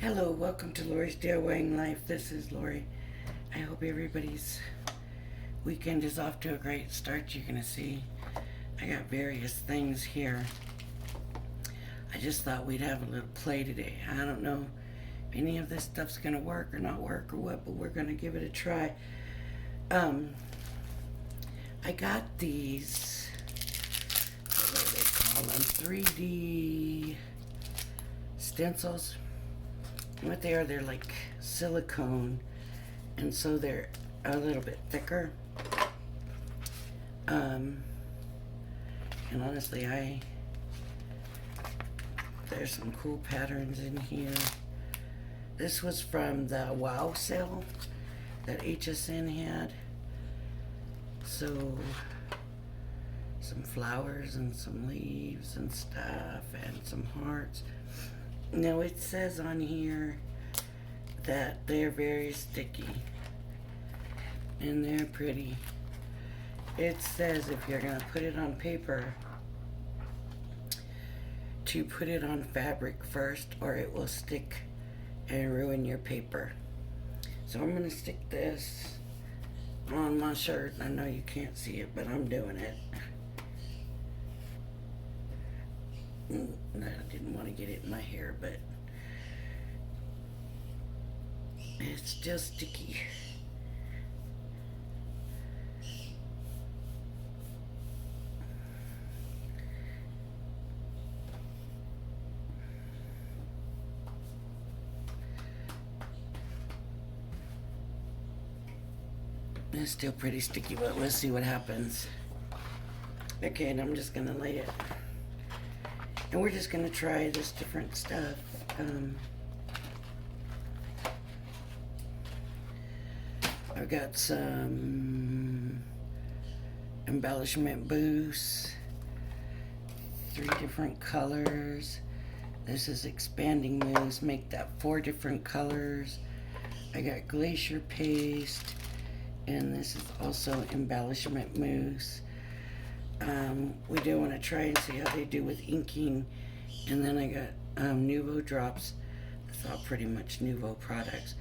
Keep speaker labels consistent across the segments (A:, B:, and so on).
A: Hello, welcome to Lori's DIYing Life. This is Lori. I hope everybody's weekend is off to a great start. You're gonna see I got various things here. I just thought we'd have a little play today. I don't know if any of this stuff's gonna work or not work or what, but we're gonna give it a try. I got these, what do they call them? 3D stencils. What they are, they're like silicone, and so they're a little bit thicker. And honestly, there's some cool patterns in here. This was from the Wow sale that HSN had. So some flowers and some leaves and stuff and some hearts. Now it says on here that they're very sticky and they're pretty. It says if you're gonna put it on paper, to put it on fabric first or it will stick and ruin your paper. So I'm gonna stick this on my shirt. I know you can't see it, but I'm doing it. I didn't want to get it in my hair, but it's just sticky. It's still pretty sticky, but we'll see what happens. Okay, and I'm just gonna lay it. And we're just gonna try this different stuff. I've got some embellishment mousse, 3 different colors. This is expanding mousse, make that 4 different colors. I got glacier paste, and this is also embellishment mousse. We do want to try and see how they do with inking. And then I got Nuvo drops. That's all pretty much Nuvo products.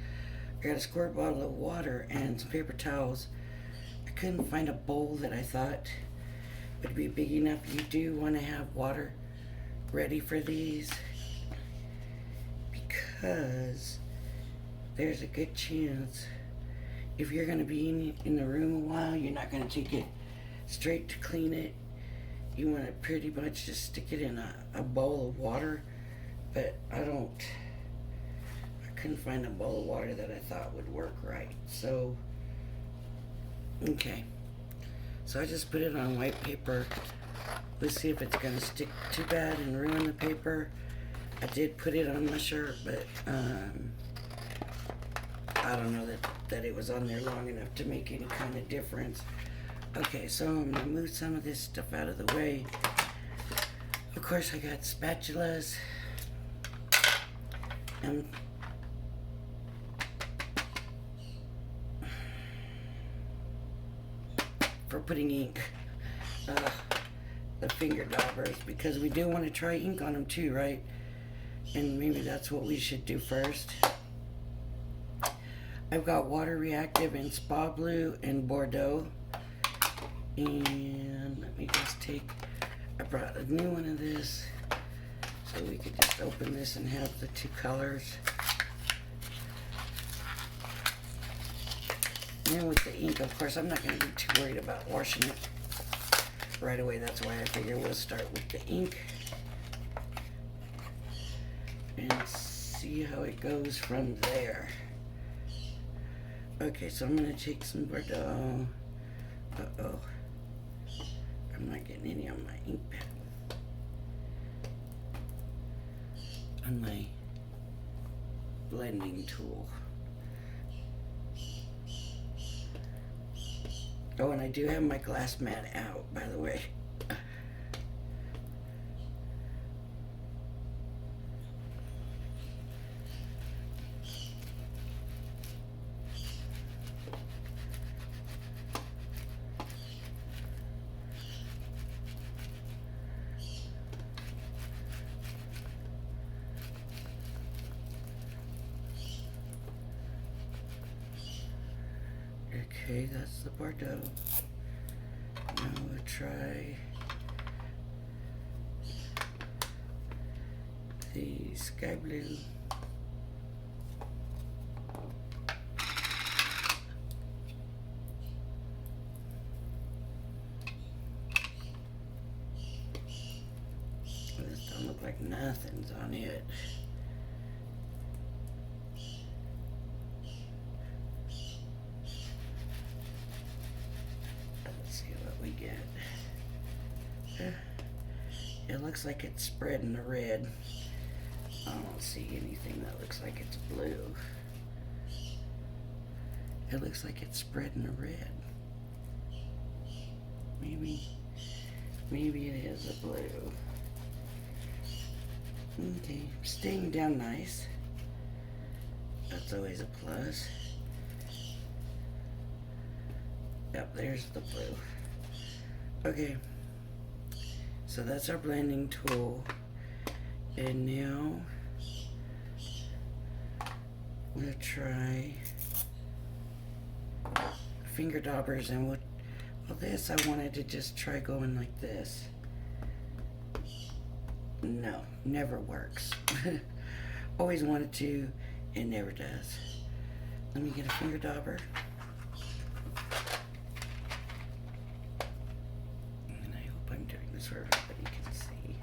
A: I got a squirt bottle of water and some paper towels. I couldn't find a bowl that I thought would be big enough. You do want to have water ready for these because there's a good chance if you're going to be in the room a while, you're not going to take it straight to clean it. You want to pretty much just stick it in a bowl of water, but I couldn't find a bowl of water that I thought would work right. So, okay. So I just put it on white paper. Let's see if it's going to stick too bad and ruin the paper. I did put it on my shirt, but I don't know that it was on there long enough to make any kind of difference. Okay, so I'm gonna move some of this stuff out of the way. Of course, I got spatulas and for putting ink, the finger daubers, because we do want to try ink on them too, right? And maybe that's what we should do first. I've got water reactive in Spa Blue and Bordeaux. And let me just I brought a new one of this so we could just open this and have the 2 colors. And then with the ink, of course, I'm not going to be too worried about washing it right away. That's why I figure we'll start with the ink and see how it goes from there. Okay, so I'm going to take some Bordeaux. Uh-oh. I'm not getting any on my ink pad. On my blending tool. Oh, and I do have my glass mat out, by the way. Okay, that's the Bordeaux. Now we'll try the sky blue. This don't look like nothing's on it. Let's see what we get. It looks like it's spreading the red. I don't see anything that looks like it's blue. It looks like it's spreading the red. Maybe it is a blue. Okay, staying down nice. That's always a plus. Yep, there's the blue. Okay, so that's our blending tool. And now we'll try finger daubers, and well, this I wanted to just try going like this. No, never works. Always wanted to, it never does. Let me get a finger dauber. And I hope I'm doing this where everybody can see.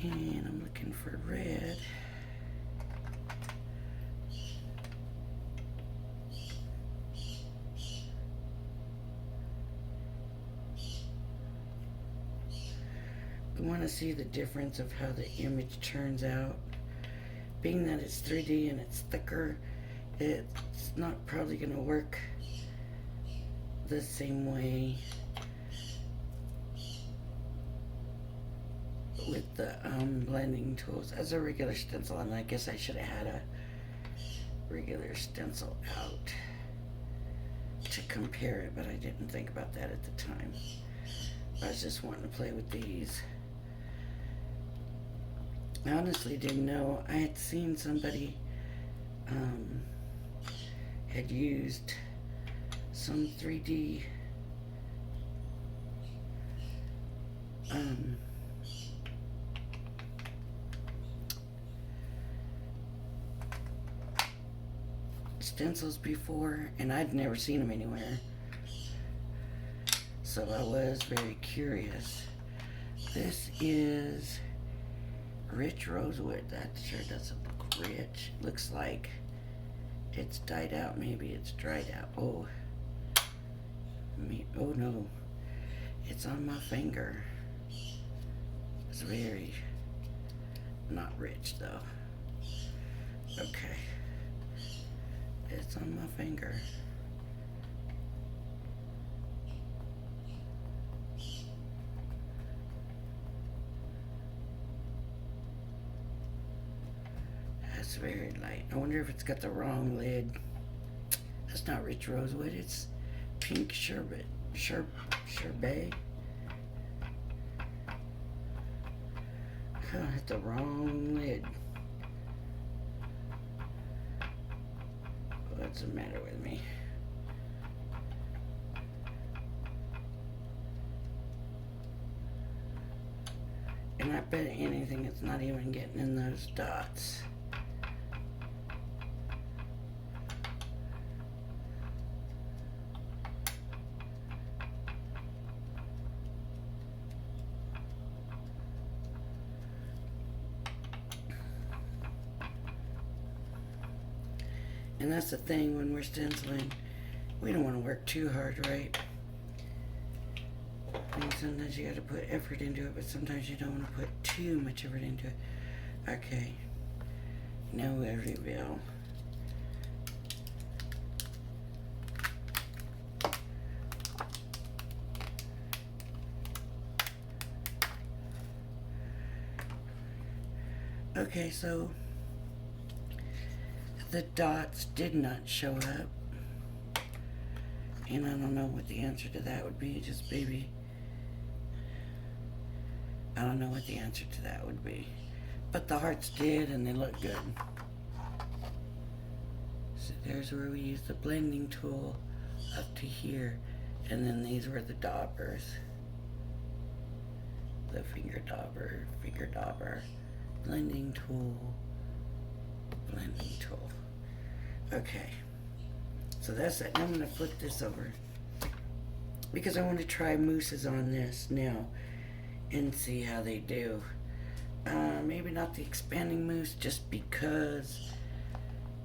A: And I'm looking for red. We want to see the difference of how the image turns out. Being that it's 3D and it's thicker, it's not probably going to work the same way with the blending tools as a regular stencil. And I guess I should have had a regular stencil out to compare it, but I didn't think about that at the time. I was just wanting to play with these. I honestly didn't know. I had seen somebody had used some 3D stencils before, and I'd never seen them anywhere. So I was very curious. This is rich rosewood. That sure doesn't look rich. Looks like it's dyed out. Maybe it's dried out. Oh no, it's on my finger. It's very not rich though. Okay, it's on my finger. That's very light. I wonder if it's got the wrong lid. That's not rich rosewood. It's pink sherbet. Sherbet. I had the wrong lid. What's the matter with me? And I bet anything it's not even getting in those dots. And that's the thing when we're stenciling, we don't want to work too hard, right? And sometimes you got to put effort into it, but sometimes you don't want to put too much effort into it. Okay, now we'll reveal. Okay, so the dots did not show up, and I don't know what the answer to that would be. Just maybe, I don't know what the answer to that would be, but the hearts did, and they look good. there's where we use the blending tool up to here, and then these were the daubers. The finger dauber, blending tool. Okay, so that's it. Now I'm gonna flip this over because I want to try mousses on this now and see how they do. Maybe not the expanding mousse, just because,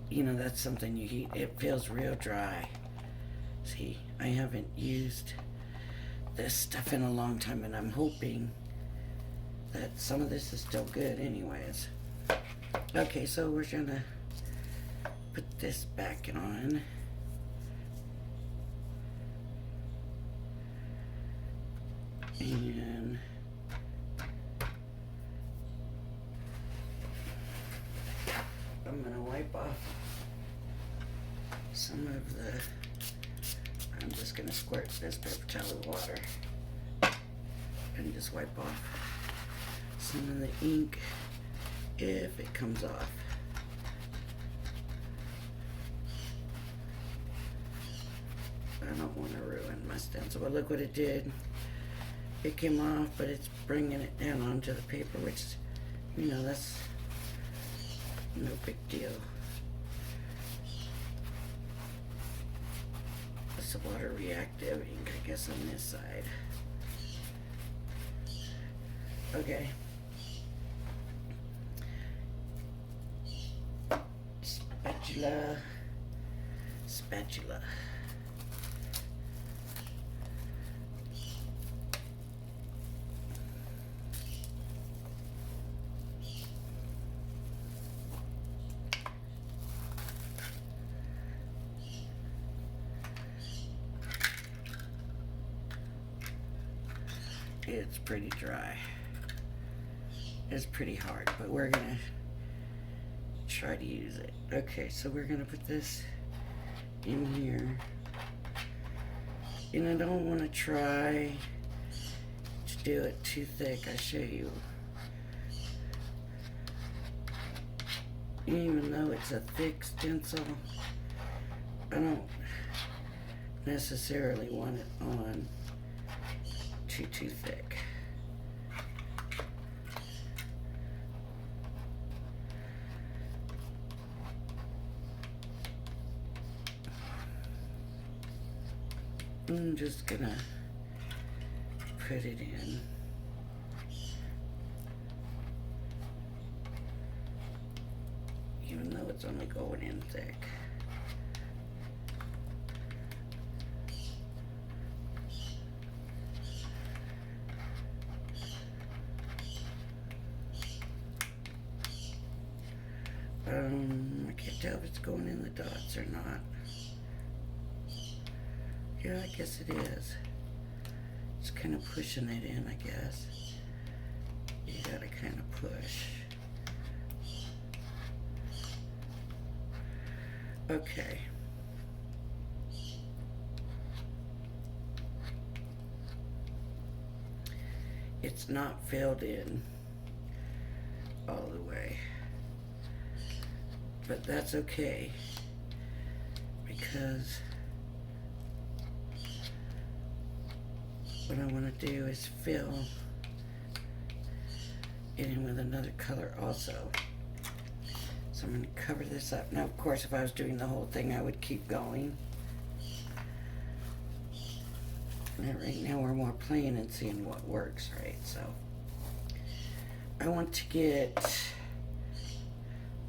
A: you know, that's something you heat. It feels real dry. See, I haven't used this stuff in a long time, and I'm hoping that some of this is still good anyways. Okay, so we're gonna put this back on. And I'm gonna wipe off some of the, I'm just gonna squirt this paper towel with water and just wipe off some of the ink if it comes off. I don't want to ruin my stencil, but look what it did. It came off, but it's bringing it down onto the paper, which, you know, that's no big deal. It's a water reactive ink, I guess, on this side. Okay. Spatula. It's pretty dry. It's pretty hard, but we're gonna try to use it. Okay, so we're gonna put this in here. And I don't want to try to do it too thick. I show you. Even though it's a thick stencil, I don't necessarily want it on too thick. I'm just gonna put it in. Even though it's only going in thick. I can't tell if it's going in the dots or not. Yeah, I guess it is. It's kind of pushing it in, I guess. You gotta kind of push. Okay. It's not filled in all the way. But that's okay, because what I want to do is fill it in with another color also. So I'm going to cover this up. Now, of course, if I was doing the whole thing, I would keep going. And right now we're more playing and seeing what works, right? So I want to get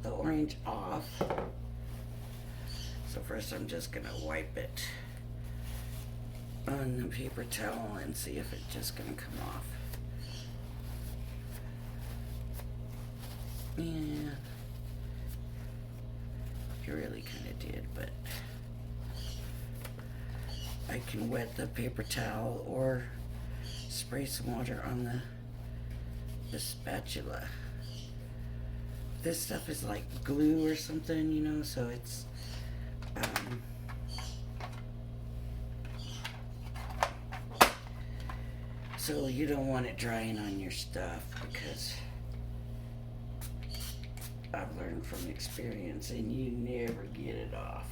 A: the orange off. So first I'm just gonna wipe it on the paper towel and see if it's just gonna come off. Yeah, it really kind of did, but I can wet the paper towel or spray some water on the spatula. This stuff is like glue or something, you know, so it's so you don't want it drying on your stuff, because I've learned from experience, and you never get it off.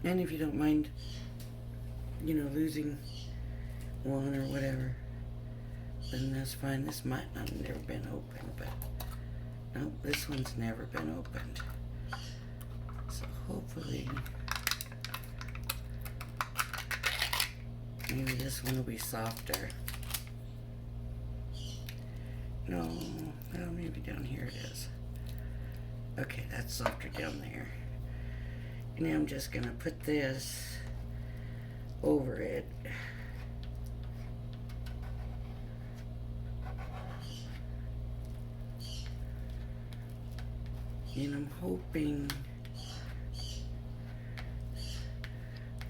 A: And if you don't mind, losing one or whatever, then that's fine. This might not have never been opened, but nope, this one's never been opened. So hopefully, maybe this one will be softer. No, well, maybe down here it is. Okay, that's softer down there. And now I'm just gonna put this over it. And I'm hoping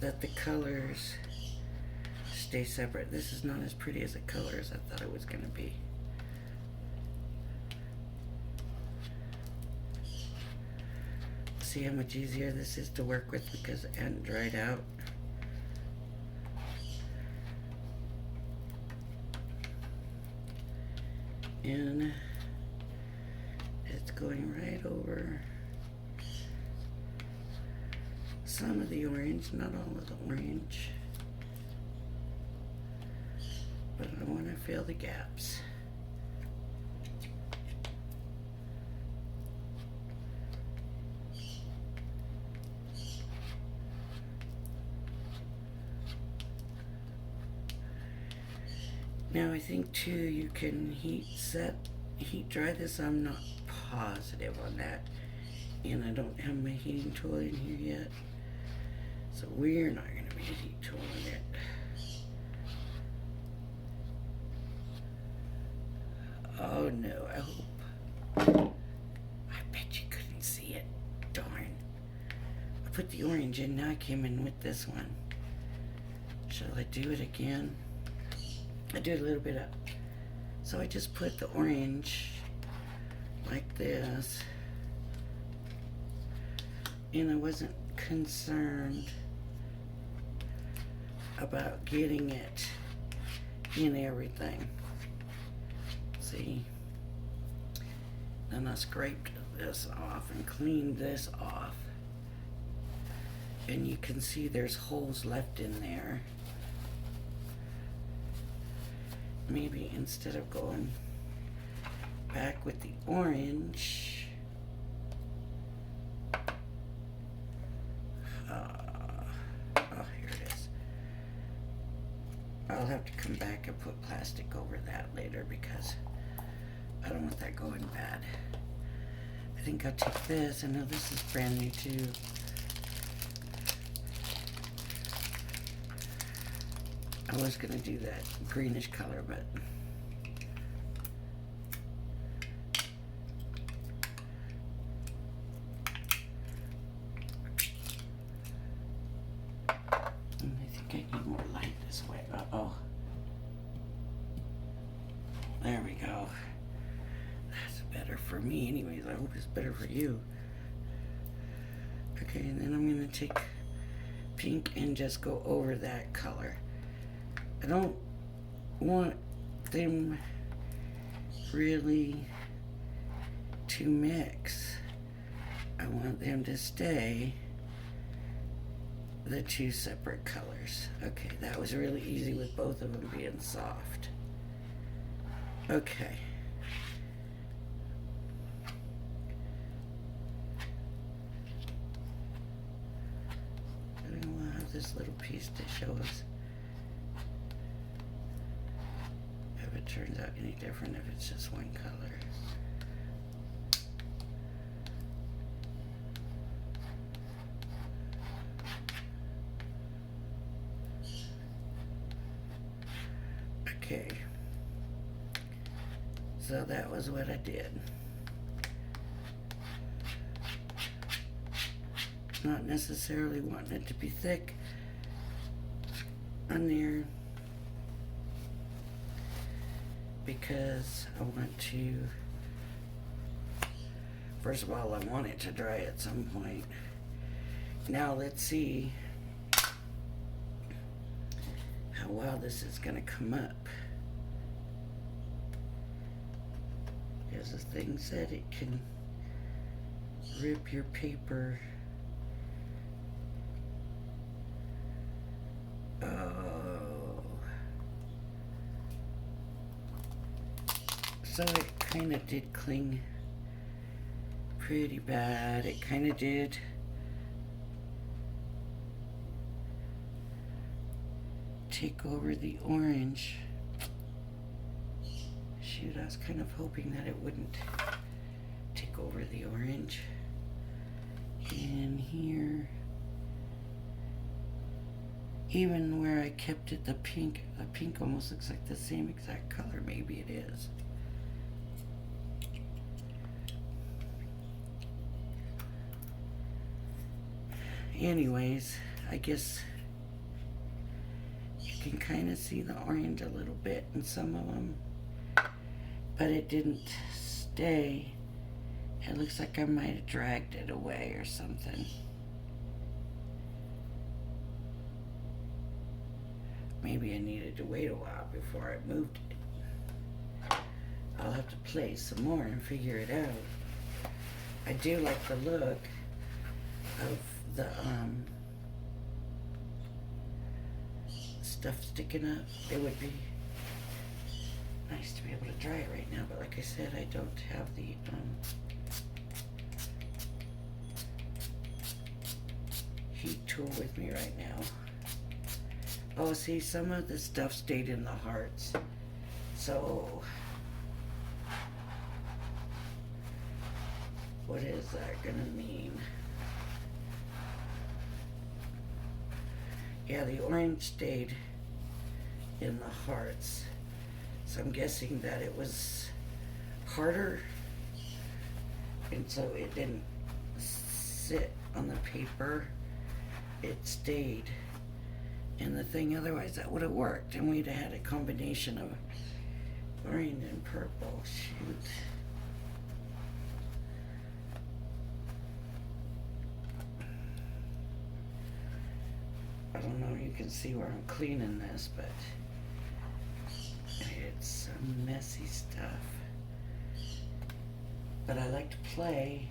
A: that the colors stay separate. This is not as pretty as a color as I thought it was gonna be. See how much easier this is to work with because it hadn't dried out. And it's going right over some of the orange, not all of the orange, but I want to fill the gaps. Now I think too you can heat dry this. I'm not positive on that, and I don't have my heating tool in here yet, so we're not going to be heat tooling it. Oh no, I hope. I bet you couldn't see it. Darn. I put the orange in, now I came in with this one. Shall I do it again? I do a little bit up. So I just put the orange like this, and I wasn't concerned about getting it in everything. See? Then I scraped this off and cleaned this off, and you can see there's holes left in there. Maybe instead of going back with the orange, here it is. I'll have to come back and put plastic over that later because I don't want that going bad. I think I'll take this. I know this is brand new too. I was gonna do that greenish color, but I think I need more light this way. Uh-oh. There we go. That's better for me anyways. I hope it's better for you. Okay, and then I'm gonna take pink and just go over that color. I don't want them really to mix. I want them to stay the two separate colors. Okay, that was really easy with both of them being soft. Okay. And we'll have this little piece to show us if it turns out any different if it's just one color. Okay, so that was what I did. Not necessarily wanting it to be thick on there because I want to First of all, I want it to dry at some point. Now let's see how well this is going to come up. As the thing said, it can rip your paper. Oh. So it kind of did cling pretty bad. It kind of did. Take over the orange. Shoot, I was kind of hoping that it wouldn't take over the orange. And here, even where I kept it the pink almost looks like the same exact color. Maybe it is. Anyways, I guess you can kind of see the orange a little bit in some of them, but it didn't stay. It looks like I might have dragged it away or something. Maybe I needed to wait a while before I moved it. I'll have to play some more and figure it out. I do like the look of the stuff sticking up. It would be nice to be able to dry it right now, but like I said, I don't have the heat tool with me right now. Oh, see, some of the stuff stayed in the hearts. So, what is that gonna mean? Yeah, the orange stayed in the hearts. So I'm guessing that it was harder, and so it didn't sit on the paper. It stayed in the thing. Otherwise that would have worked, and we'd have had a combination of orange and purple. Shoot. I don't know if you can see where I'm cleaning this, but it's some messy stuff. But I like to play.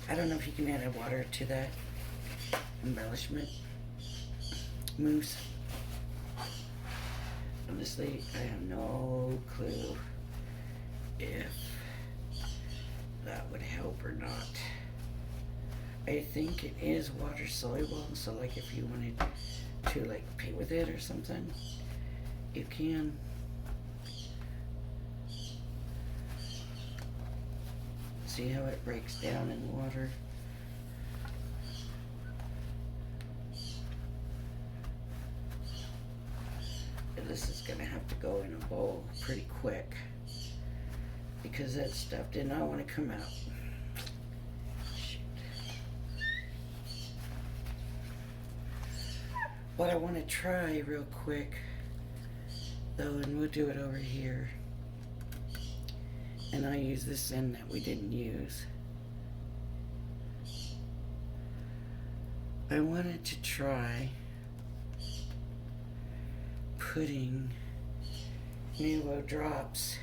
A: I don't know if you can add water to that embellishment mousse. Honestly, I have no clue if that would help or not. I think it is water soluble, so like if you wanted to like paint with it or something, you can. See how it breaks down in water? This is gonna have to go in a bowl pretty quick because that stuff did not want to come out. Shoot. What I want to try real quick though, and we'll do it over here, and I'll use this end that we didn't use. I wanted to try putting Nuvo drops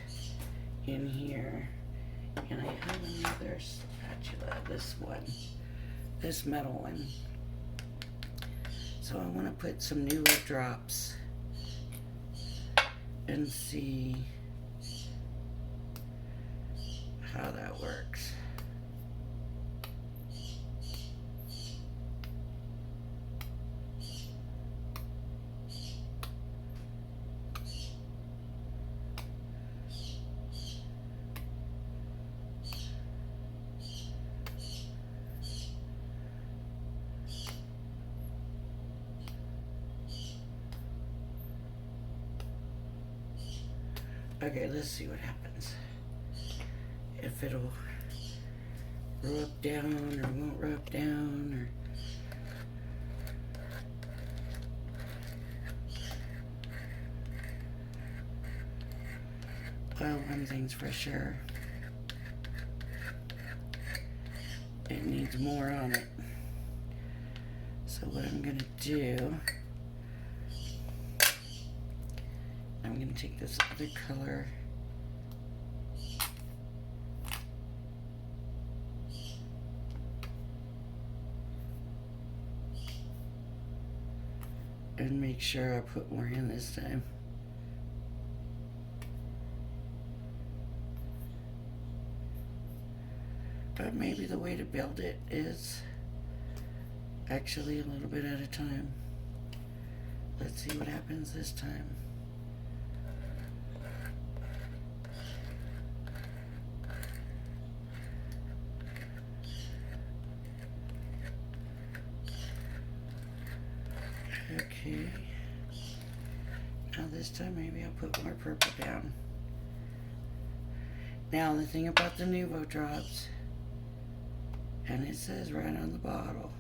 A: in here, and I have another spatula, this metal one. So I want to put some Nuvo drops and see how that works. Okay, let's see what happens. If if it'll rub down or won't rub down, well, one thing's for sure, it needs more on it. So what I'm gonna do, I'm gonna take this other color and make sure I put more in this time. But maybe the way to build it is actually a little bit at a time. Let's see what happens this time. Okay. Now this time maybe I'll put more purple down. Now the thing about the Nuvo drops, and it says right on the bottle,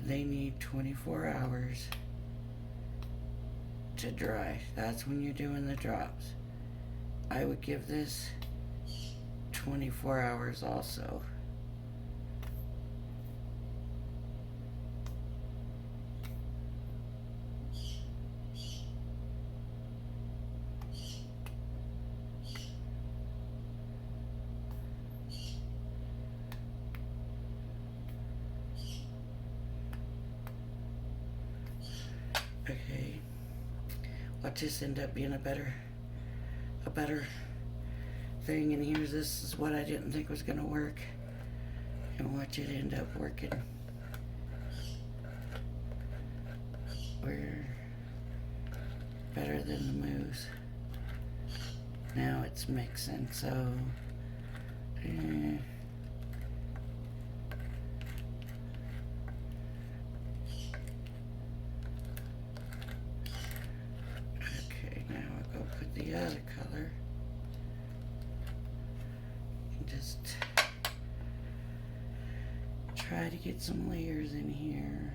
A: they need 24 hours to dry. That's when you're doing the drops. I would give this 24 hours also. Okay, watch this end up being a better thing, and here's this is what I didn't think was gonna work, and watch it end up working. We're better than the mousse. Now it's mixing, so the other color and just try to get some layers in here.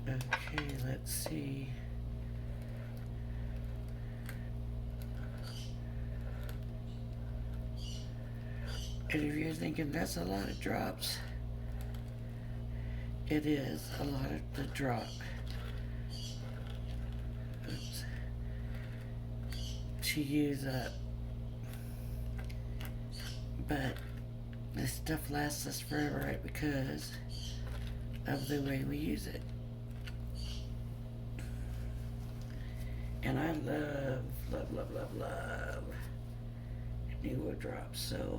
A: Okay, let's see. And if you're thinking that's a lot of drops, it is a lot of the drop. Oops. To use up. But this stuff lasts us forever, right? Because of the way we use it. And I love Nuvo drops, so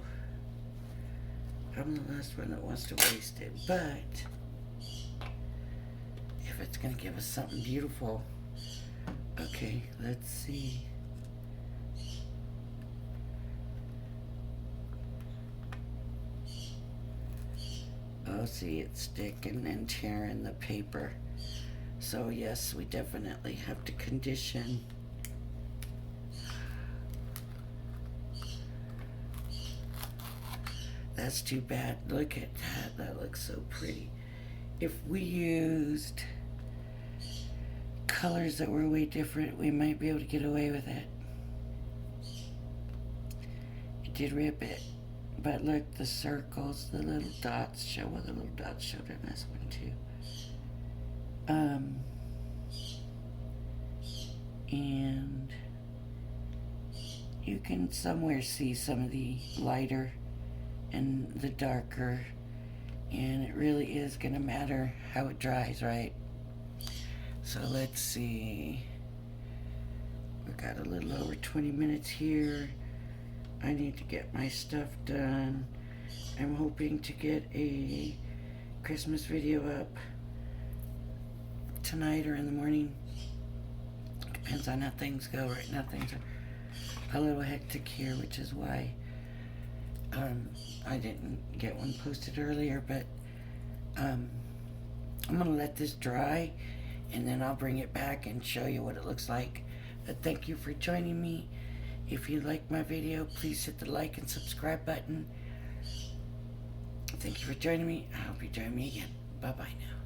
A: I'm the last one that wants to waste it. But if it's gonna give us something beautiful, okay, let's see. Oh, see, it's sticking and tearing the paper. So yes, we definitely have to condition. That's too bad. Look at that. That looks so pretty. If we used colors that were way different, we might be able to get away with it. It did rip it. But look, the circles, the little dots show. Well, the little dots showed in this one too. And you can somewhere see some of the lighter and the darker, and it really is gonna matter how it dries, right? So let's see, we've got a little over 20 minutes here. I need to get my stuff done. I'm hoping to get a Christmas video up tonight or in the morning. Depends on how things go. Right now things are a little hectic here, which is why I didn't get one posted earlier, but I'm gonna let this dry and then I'll bring it back and show you what it looks like. But thank you for joining me. If you like my video, please hit the like and subscribe button. Thank you for joining me. I hope you join me again. Bye bye now.